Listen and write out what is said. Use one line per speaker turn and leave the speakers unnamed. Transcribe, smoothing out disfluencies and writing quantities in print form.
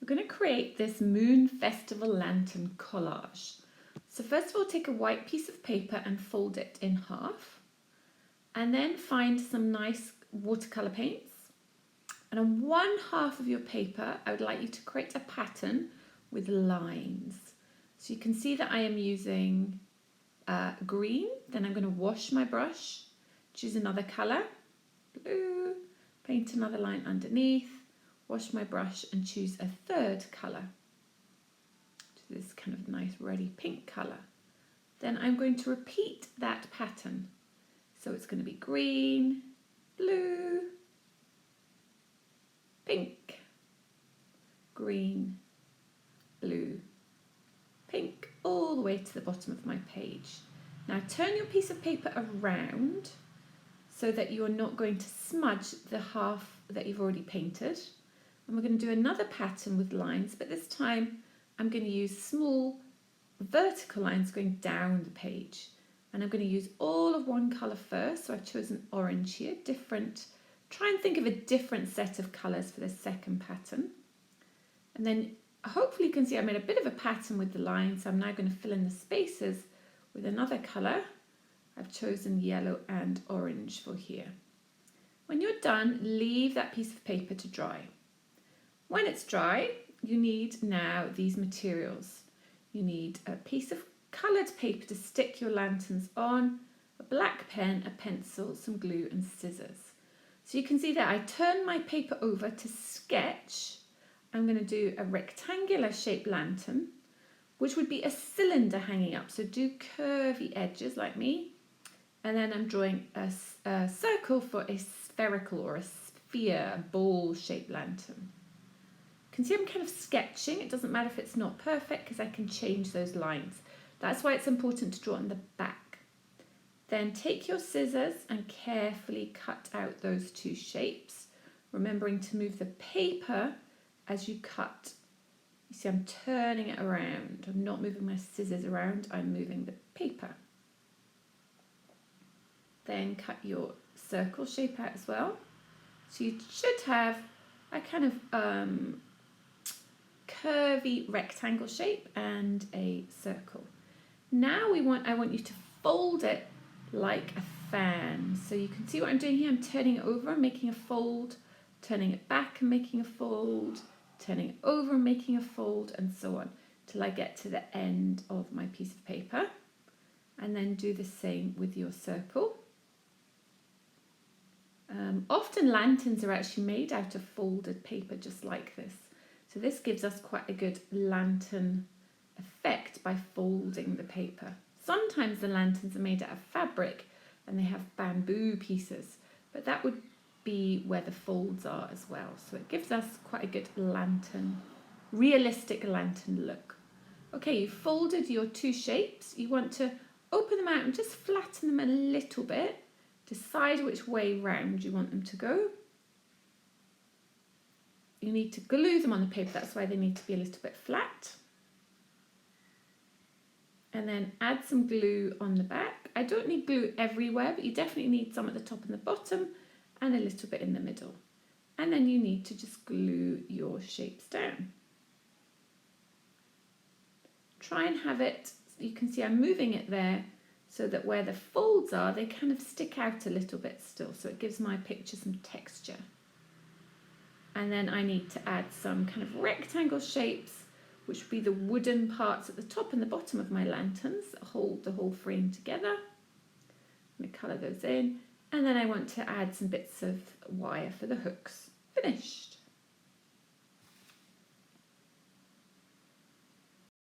we're going to create this Moon Festival Lantern Collage. So first of all, take a white piece of paper and fold it in half. And then find some nice watercolour paints. And on one half of your paper, I would like you to create a pattern with lines. So you can see that I am using green. Then I'm going to wash my brush, choose another colour, blue, paint another line underneath, wash my brush and choose a third colour. This kind of nice reddy pink colour. Then I'm going to repeat that pattern. So it's going to be green, blue, pink, green, blue, pink, all the way to the bottom of my page. Now turn your piece of paper around so that you're not going to smudge the half that you've already painted. And we're going to do another pattern with lines, but this time I'm going to use small vertical lines going down the page. And I'm going to use all of one colour first, so I've chosen orange here, try and think of a different set of colours for the second pattern. And then hopefully you can see I made a bit of a pattern with the lines, so I'm now going to fill in the spaces with another colour. I've chosen yellow and orange for here. When you're done, leave that piece of paper to dry. When it's dry, you need now these materials. You need a piece of coloured paper to stick your lanterns on, a black pen, a pencil, some glue and scissors. So you can see that I turn my paper over to sketch. I'm going to do a rectangular shaped lantern, which would be a cylinder hanging up. So do curvy edges like me. And then I'm drawing a circle for a spherical or a sphere, ball shaped lantern. You can see I'm kind of sketching. It doesn't matter if it's not perfect because I can change those lines. That's why it's important to draw on the back. Then take your scissors and carefully cut out those two shapes, remembering to move the paper as you cut. You see I'm turning it around. I'm not moving my scissors around, I'm moving the paper. Then cut your circle shape out as well. So you should have a kind of curvy rectangle shape and a circle. Now I want you to fold it like a fan. So you can see what I'm doing here. I'm turning it over and making a fold, turning it back and making a fold, turning it over and making a fold, and so on till I get to the end of my piece of paper. And then do the same with your circle. Often lanterns are actually made out of folded paper just like this. So this gives us quite a good lantern effect by folding the paper. Sometimes the lanterns are made out of fabric and they have bamboo pieces, but that would be where the folds are as well. So it gives us quite a good lantern, realistic lantern look. Okay, you've folded your two shapes. You want to open them out and just flatten them a little bit. Decide which way round you want them to go. You need to glue them on the paper, that's why they need to be a little bit flat. And then add some glue on the back. I don't need glue everywhere, but you definitely need some at the top and the bottom and a little bit in the middle. And then you need to just glue your shapes down. Try and have it, you can see I'm moving it there so that where the folds are, they kind of stick out a little bit still. So it gives my picture some texture. And then I need to add some kind of rectangle shapes, which would be the wooden parts at the top and the bottom of my lanterns that hold the whole frame together. I'm going to colour those in. And then I want to add some bits of wire for the hooks. Finished.